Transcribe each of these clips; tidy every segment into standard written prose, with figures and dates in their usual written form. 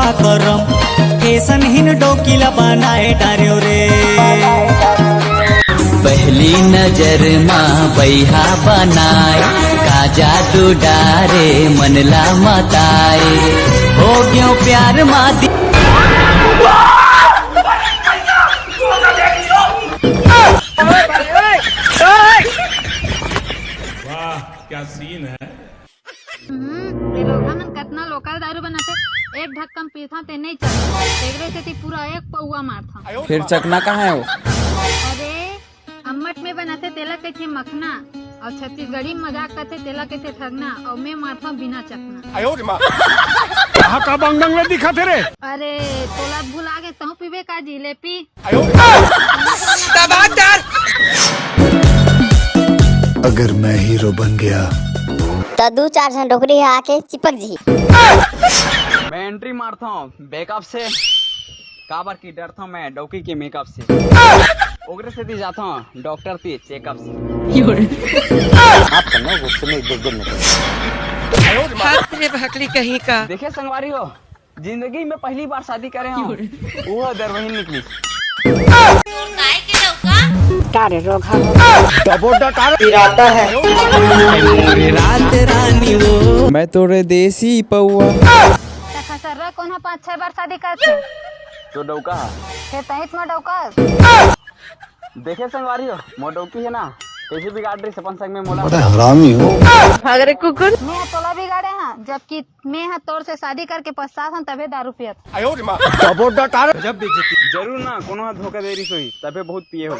बा करम फैशन हिन डोकीला बनाए डार्यो रे। पहली नजर माँ बैहा बनाए का जादू डारे मनला मताए हो गयो प्यार माँ वाह क्या सीन है। ये लोग हमन कितना लोकल दारू बनाते एक ढक्कन पीता ते नहीं चल तेरे से ती पूरा एक पौवा मारता। फिर चकना कहाँ है वो? अरे अम्मट में बनाते तेला कहते मखना और छत्तीसगढ़ी में मजाक करते तेला कहते ठगना और मैं मारता बिना चखना। कहाँ का बंग बंग में दिखा थे रे। अरे तोला भुला के तहु पीबे का जिलेबी। अगर मैं हीरो बन गया तो 2-4 जन डोकरी आके चिपक जी। मैं एंट्री मारता हूँ बैकअप से काबर की डरता हूँ मैं डौकी के मेकअप से। ओगरे से दी जाता हूँ डॉक्टर थी चेकअप से। आप करना गुस्से में इधर भकली कहीं का। देखे संगवारी हो जिंदगी में पहली बार शादी करे हो वो दर वही निकली। रात रानी वो मैं तोरे देसी पौआ। खसर्रा कौन 5-6 बार शादी करते तो डौका फिर तहित में डौका। देखे संगवारी हो मोडौकी है ना कैसे बिगाड़ रही सपन संग में मोला। बड़ा हरामी हो। अरे कुकुर मैं तोला बिगाड़े हाँ जबकि मैं हाँ तोर से शादी करके पश्चात हूँ तबे दारू पियत। जरूर ना कोनो धोखा दे रही सोई तबे बहुत पिए हो।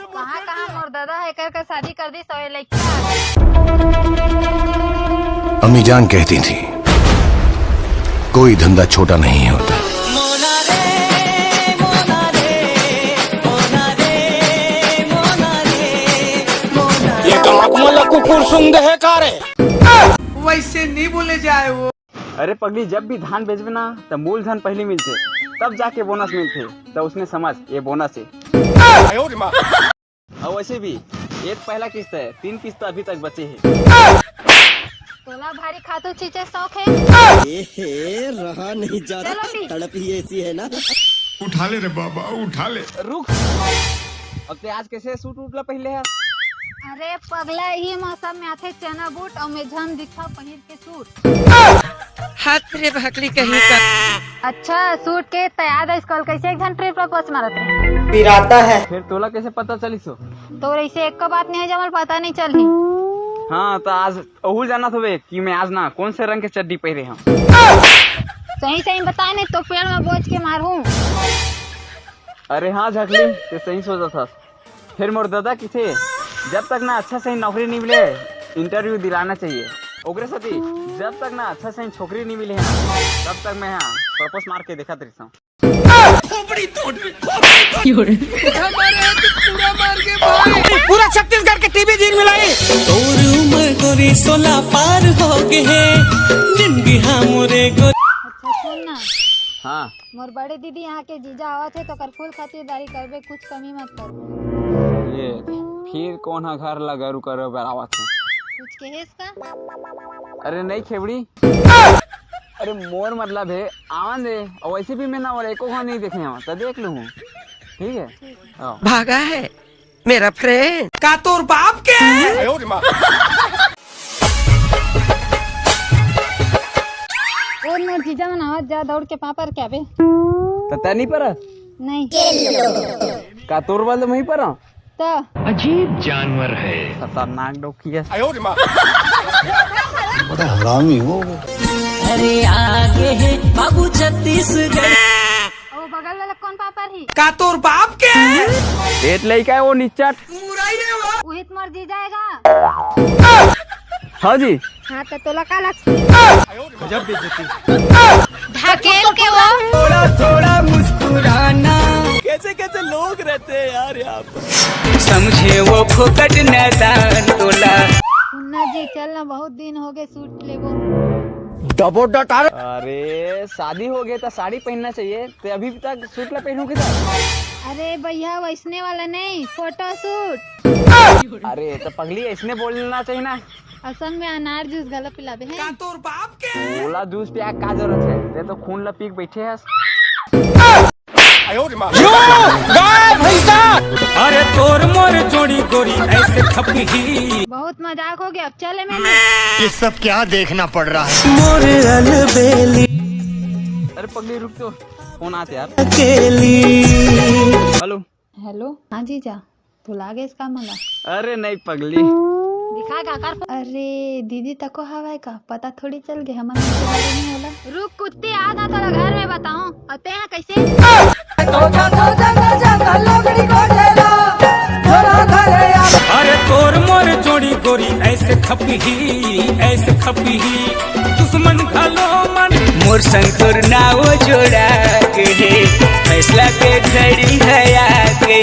कहाँ कहाँ मोर दादा है कर शादी कर दी सोए लइका। अम्मी जान कहती थी कोई धंधा छोटा नहीं होता। मोना रे मोना रे मोना रे मोना रे मोना रे। ये कमकमल कुकुर सुंग है कारे। वैसे नहीं बोले जाए वो। अरे पगली जब भी धान बेचबे ना तब मूलधन पहले मिलते तब जाके बोनस मिलते तो उसने समझ ये बोनस है। और वैसे भी एक पहला किस्त है 3 किस्त अभी तक बचे हैं। तोला भारी खातू चीजें शौक है। रहा नहीं जाता तड़प ही ऐसी है ना। उठा ले रे बाबा उठा ले। रुक अब ते आज कैसे सूट उठला पहले है। अरे पगला ही मौसम में आते चना बूट और मैं झम दिखा पनीर के सूट। हाथ रे भकली कहीं का। अच्छा सूट के तैयार है स्कूल कैसे एक घंटे ट्रिप पर पोस्ट मारते पिराता है। फिर तोला कैसे पता चली सो। तो ऐसे एक का बात नहीं है जमल पता नहीं चलनी। हाँ तो आज अहूल जाना था वे कि मैं आज ना कौन से रंग के चड्डी पहरे हूँ। सही सही बताए नहीं तो पेड़ में बोझ के मारूं। अरे हाँ झकली तो सही सोचा था। फिर मोर दादा किथे जब तक ना अच्छा सही नौकरी नहीं मिले इंटरव्यू दिलाना चाहिए। ओकरे साथी जब तक ना अच्छा सही छोकरी नहीं मिले है तब तक मैं यहाँ प्रपोज मार के देखा तेरे साथ। पूरा छत्तीसगढ़ के टीवी जीन मिलाई। और उम्र गोरी 16 पार हो गए जिंदगी हमरे गो। अच्छा सुन ना हाँ मोर बड़े दीदी यहाँ के जीजा आवा थे तो कर फुल खातिरदारी करबे कुछ कमी मत कर। ये फिर कौन है घर लगा रू करो बरावा थे। कुछ कहेस का। अरे नहीं खेवड़ी अरे मोर मतलब है आवन दे और वैसे भी मैं ना और एको को नहीं देखे हूँ तो देख लूँ ठीक है। हाँ। भागा है मेरा फ्रेंड का तोर बाप के। और मोर जीजा मन आवत जा दौड़ के पापर क्या बे। तो तै नहीं पर नहीं का तोर वाले वहीं पर तो अजीब जानवर है। खतरनाक डोकी है। बड़ा हरामी हो। अरे आगे है बाबू छत्तीसगढ़। वो बगल वाला कौन पापर ही। का तोर बाप के। पेट लइका है वो निचट। वही मर जी जाएगा। हाँ जी हाँ तो तोला का ढकेल के वो थोड़ा थोड़ा मुस्कुराना कैसे कैसे लोग रहते हैं यार यहाँ पर। समझे वो फोकट नैदान तोला। मुन्ना जी चलना बहुत दिन हो गए सूट लेगो। अरे शादी हो गई तो साड़ी पहनना चाहिए तो अभी तक सूट ला पहनू किधर। अरे भैया वैसने वाला नहीं फोटो शूट। अरे तो पगली ऐसने बोलना चाहिए ना और संग में अनार जूस गला पिलाबे हैं। का तोर बाप के ओला जूस पिया का जरूरत है, ते तो खून ला पीक बैठे है। अरे तोर मोर जोड़ी गोरी ऐसे खपी। बहुत मजाक हो गया, अब चले मेले। ये सब क्या देखना पड़ रहा है? अरे पगली रुक तो, फोन आते यार। हेलो। हेलो, हाँ जीजा, भुला गए इसका मला। अरे नहीं पगली, दिखा का कर। अरे दीदी तको हवाई का पता थोड़ी चल गया, हमारे नहीं होला। रुक कुत्ते, आ ना तेरा घर में बताऊं। आते हैं कैसे? अरे तोर मोर जोड़ी गोरी ऐसे खपी, ऐसे खपी। दुश्मन घालो मन मोर संग ना वो जोड़ा के फैसला के घड़ी है या के